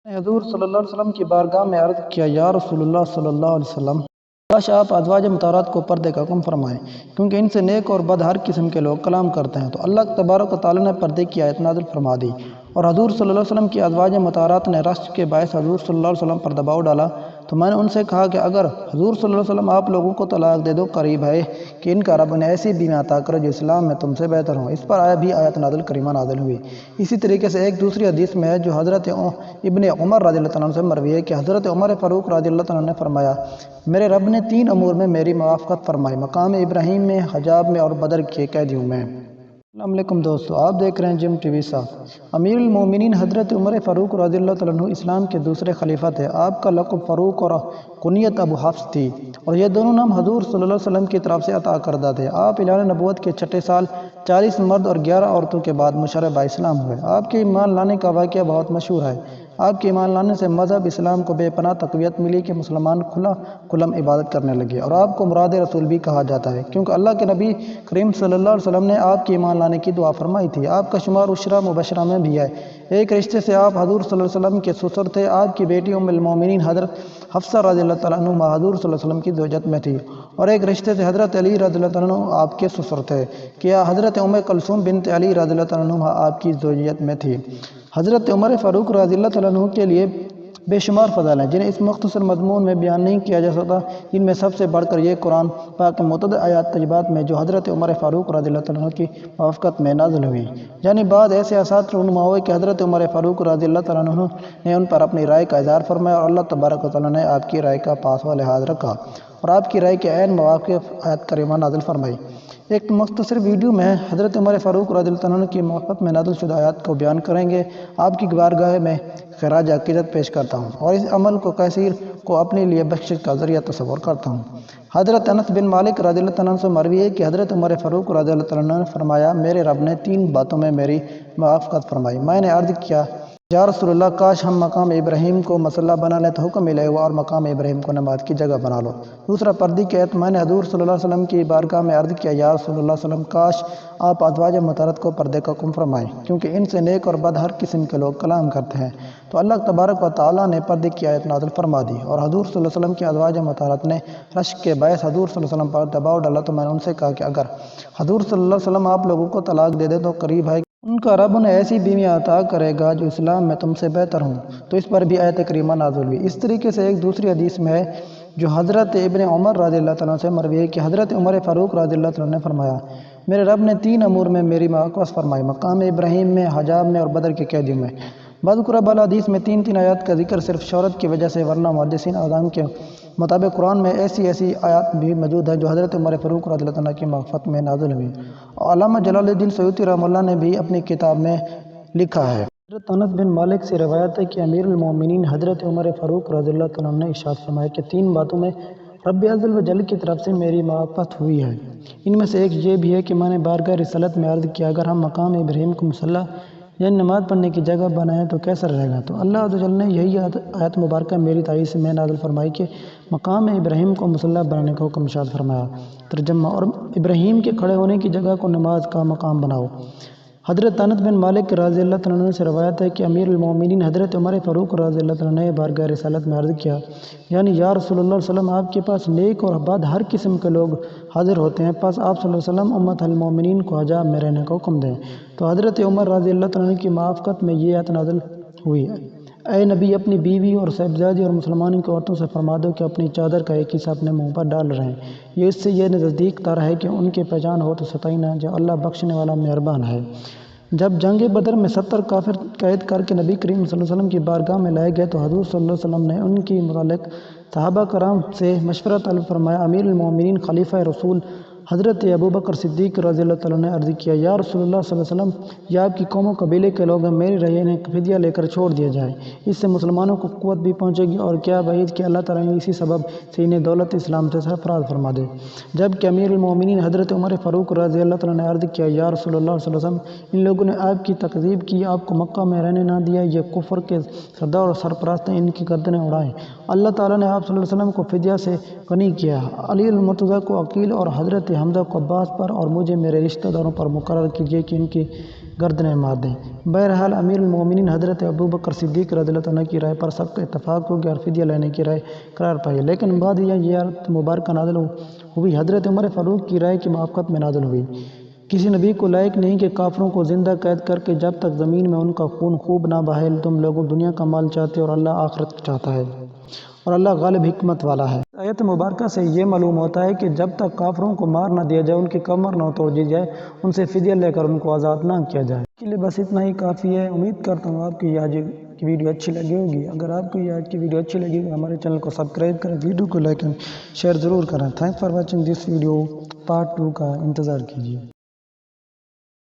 حضور صلی اللہ علیہ وسلم کی بارگاہ میں عرض کیا، یا رسول اللہ صلی اللہ علیہ وسلم، کاش آپ ازواج مطہرات کو پردے کا حکم فرمائیں، کیونکہ ان سے نیک اور بد ہر قسم کے لوگ کلام کرتے ہیں۔ تو اللہ تبارک و تعالیٰ نے پردے کی آیت نازل فرما دی، اور حضور صلی اللہ علیہ وسلم کی ازواج مطہرات نے رشک کے باعث حضور صلی اللہ علیہ وسلم پر دباؤ ڈالا۔ تو میں نے ان سے کہا کہ اگر حضور صلی اللہ علیہ وسلم آپ لوگوں کو طلاق دے دو، قریب ہے کہ ان کا رب نے ایسی بیوی عطا کرے جو اسلام میں تم سے بہتر ہوں۔ اس پر آیت نازل کریمہ نازل ہوئی۔ اسی طریقے سے ایک دوسری حدیث میں ہے جو حضرت ابن عمر رضی اللہ عنہ سے مروی ہے کہ حضرت عمر فاروق رضی اللہ عنہ نے فرمایا، میرے رب نے 3 امور میں میری موافقت فرمائی، مقام ابراہیم میں، حجاب میں اور بدر کے قیدیوں میں۔ السلام علیکم دوستو، آپ دیکھ رہے ہیں جم ٹی وی ساتھ۔ امیر المومنین حضرت عمر فاروق رضی اللہ عنہ اسلام کے دوسرے خلیفہ تھے۔ آپ کا لقب فاروق اور کنیت ابو حفص تھی، اور یہ دونوں نام حضور صلی اللہ علیہ وسلم کی طرف سے عطا کردہ تھے۔ آپ اعلان نبوت کے 6 سال 40 مرد اور 11 عورتوں کے بعد مشرع با اسلام ہوئے۔ آپ کے ایمان لانے کا واقعہ بہت مشہور ہے۔ آپ کے ایمان لانے سے مذہب اسلام کو بے پناہ تقویت ملی کہ مسلمان کھلم عبادت کرنے لگے، اور آپ کو مراد رسول بھی کہا جاتا ہے، کیونکہ اللہ کے نبی کریم صلی اللہ علیہ وسلم نے آپ کے ایمان لانے کی دعا فرمائی تھی۔ آپ کا شمار عشرہ مبشرہ میں بھی ہے۔ ایک رشتے سے آپ حضور صلی اللہ علیہ وسلم کے سسر تھے۔ آپ کی بیٹی ام المومنین حضرت حفصہ رضی اللہ عنہ حضور صلی اللہ علیہ وسلم کی زوجت میں تھی، اور ایک رشتے سے حضرت علی رضی اللہ عنہ آپ کے سسر تھے کہ حضرت ام کلثوم بنت علی رضی اللہ عنہ آپ کی زوجیت میں تھی۔ حضرت عمر فاروق رضی اللہ عنہ کے لیے بے شمار فضائل ہیں جنہیں اس مختصر مضمون میں بیان نہیں کیا جا سکتا۔ ان میں سب سے بڑھ کر یہ قرآن پاک کے متعدد آیات طیبات میں جو حضرت عمر فاروق رضی اللہ عنہ کی موافقت میں نازل ہوئی، یعنی بعد ایسے اساتذہ رونما ہوئے کہ حضرت عمر فاروق رضی اللہ عنہ نے ان پر اپنی رائے کا اظہار فرمایا، اور اللہ تبارک و تعالیٰ نے آپ کی رائے کا پاس و لحاظ رکھا اور آپ کی رائے کے عین مواقع آیت کریمہ نازل فرمائی۔ ایک مختصر ویڈیو میں حضرت عمر فاروق رضی اللہ عنہ کی موافقت میں نازل شدہ آیات کو بیان کریں گے۔ آپ کی بارگاہ میں خراج عقیدت پیش کرتا ہوں، اور اس عمل کو کثیر کو اپنے لیے بخشش کا ذریعہ تصور کرتا ہوں۔ حضرت انس بن مالک رضی اللہ عنہ سے مروی ہے کہ حضرت عمر فاروق رضی اللہ عنہ نے فرمایا، میرے رب نے 3 باتوں میں میری موافقت فرمائی۔ میں نے عرض کیا، یا رسول اللہ، کاش ہم مقام ابراہیم کو مسلح بنا لیں، تو حکم ملے ہوا اور مقام ابراہیم کو نماز کی جگہ بنا لو۔ دوسرا، پردے کی آیت۔ میں نے حضور صلی اللہ علیہ وسلم کی بارگاہ میں عرض کیا، یا رسول اللہ صلی اللہ علیہ وسلم، کاش آپ ازواج مطہرات کو پردے کا حکم فرمائیں، کیونکہ ان سے نیک اور بد ہر قسم کے لوگ کلام کرتے ہیں۔ تو اللہ تبارک و تعالیٰ نے پردے کی آیت نازل فرما دی، اور حضور صلی اللہ علیہ وسلم کی ازواج مطہرات نے رشک کے باعث حضور صلی اللہ علیہ وسلم پر دباؤ ڈالا۔ تو میں نے ان سے کہا کہ اگر حضور صلی اللہ علیہ وسلم آپ لوگوں کو طلاق دے دے تو قریب ہے ان کا رب انہیں ایسی بیوی عطا کرے گا جو اسلام میں تم سے بہتر ہوں۔ تو اس پر بھی آیت کریمہ نازل ہوئی۔ اس طریقے سے ایک دوسری حدیث میں ہے جو حضرت ابن عمر رضی اللہ عنہ سے مروی ہے کہ حضرت عمر فاروق رضی اللہ عنہ نے فرمایا، میرے رب نے 3 امور میں میری موافقت فرمائی، مقام ابراہیم میں، حجاب میں اور بدر کے قیدیوں میں۔ مذکورہ حدیث میں 3 آیات کا ذکر صرف شہرت کی وجہ سے، ورنہ محدثین اعظام کے مطابق قرآن میں ایسی آیات بھی موجود ہیں جو حضرت عمر فاروق رضی اللہ عنہ کی موافقت میں نازل ہوئی۔ علامہ جلال الدین سیوطی رحمہ اللہ نے بھی اپنی کتاب میں لکھا ہے۔ حضرت انس بن مالک سے روایت ہے کہ امیر المومنین حضرت عمر فاروق رضی اللہ عنہ نے ارشاد فرمایا کہ 3 باتوں میں رب عز و جل کی طرف سے میری موافقت ہوئی ہے۔ ان میں سے ایک یہ بھی ہے کہ میں نے بارگاہ رسالت میں عرض کیا، اگر ہم مقام ابراہیم کو مصلی یعنی نماز پڑھنے کی جگہ بنائیں تو کیسا رہے گا؟ تو اللہ عز و جل نے یہی آیت مبارکہ میری تائید میں نازل فرمائی کہ مقام ابراہیم کو مصلی بنانے کا حکم ارشاد فرمایا۔ ترجمہ، اور ابراہیم کے کھڑے ہونے کی جگہ کو نماز کا مقام بناؤ۔ حضرت انس بن مالک رضی اللہ عنہ سے روایت ہے کہ امیر المومنین حضرت عمر فاروق رضی اللہ عنہ نے بارگاہ رسالت میں عرض کیا، یعنی یا رسول اللہ صلی اللہ علیہ وسلم، آپ کے پاس نیک اور بد ہر قسم کے لوگ حاضر ہوتے ہیں، پس آپ صلی اللہ علیہ وسلم امت المومنین کو حجاب میں رہنے کا حکم دیں۔ تو حضرت عمر رضی اللہ عنہ کی موافقت میں یہ آیت نازل ہوئی، اے نبی، اپنی بیوی اور صاحبزادی اور مسلمانوں کی عورتوں سے فرما دو کہ اپنی چادر کا ایک حصہ اپنے منہ پر ڈال رہے ہیں، یہ اس سے یہ نزدیک تر ہے کہ ان کی پہچان ہو تو ستائیں نہ، جو اللہ بخشنے والا مہربان ہے۔ جب جنگ بدر میں 70 کافر قید کر کے نبی کریم صلی اللہ علیہ وسلم کی بارگاہ میں لائے گئے تو حضور صلی اللہ علیہ وسلم نے ان کی متعلق صحابہ کرام سے مشورہ طلب فرمایا۔ امیر المومنین خلیفہ رسول حضرت ابوبکر صدیق رضی اللہ عنہ نے عرض کیا، یا رسول اللہ صلی اللہ علیہ وسلم، یہ آپ کی قوم و قبیلے کے لوگ ہیں، میری رائے انہیں فدیہ لے کر چھوڑ دیا جائے، اس سے مسلمانوں کو قوت بھی پہنچے گی، اور کیا بعید کہ اللہ تعالیٰ نے اسی سبب سے انہیں دولت اسلام سے سرفراز فرما دے۔ جبکہ امیر المومنین حضرت عمر فاروق رضی اللہ عنہ نے عرض کیا، یا رسول اللہ صلی اللہ علیہ وسلم، ان لوگوں نے آپ کی تکذیب کی، آپ کو مکہ میں رہنے نہ دیا، یہ کفر کے سردار اور سرپرست ہیں، ان کی گردنیں اڑائیں۔ اللہ تعالیٰ نے آپ صلی اللہ علیہ وسلم کو فدیہ سے غنی کیا، علی المرتضیٰ کو عقیل اور حضرت حمزہ کو عباس پر اور مجھے میرے رشتہ داروں پر مقرر کیجیے کہ ان کی گردنیں مار دیں۔ بہرحال امیر المومنین حضرت ابوبکر صدیق رضی اللہ عنہ کی رائے پر سب کا اتفاق ہو گیا اور فدیہ لینے کی رائے قرار پائی، لیکن بعد یہ آیت مبارکہ نازل ہوئی۔ حضرت عمر فاروق کی رائے کی موافقت میں نازل ہوئی۔ کسی نبی کو لائق نہیں کہ کافروں کو زندہ قید کر کے جب تک زمین میں ان کا خون خوب نہ بہے، تم لوگوں دنیا کا مال چاہتے اور اللہ آخرت چاہتا ہے، اور اللہ غالب حکمت والا ہے۔ آیت مبارکہ سے یہ معلوم ہوتا ہے کہ جب تک کافروں کو مار نہ دیا جائے، ان کی کمر نہ توڑ دی جائے، ان سے فدیہ لے کر ان کو آزاد نہ کیا جائے۔ اس کے لیے بس اتنا ہی کافی ہے۔ امید کرتا ہوں آپ کو یہ آج کی ویڈیو اچھی لگی ہوگی۔ اگر آپ کو یہ آج کی ویڈیو اچھی لگی تو ہمارے چینل کو سبسکرائب کریں، ویڈیو کو لائک کریں، شیئر ضرور کریں۔ Thanks for watching this video, part 2 کا انتظار کیجیے۔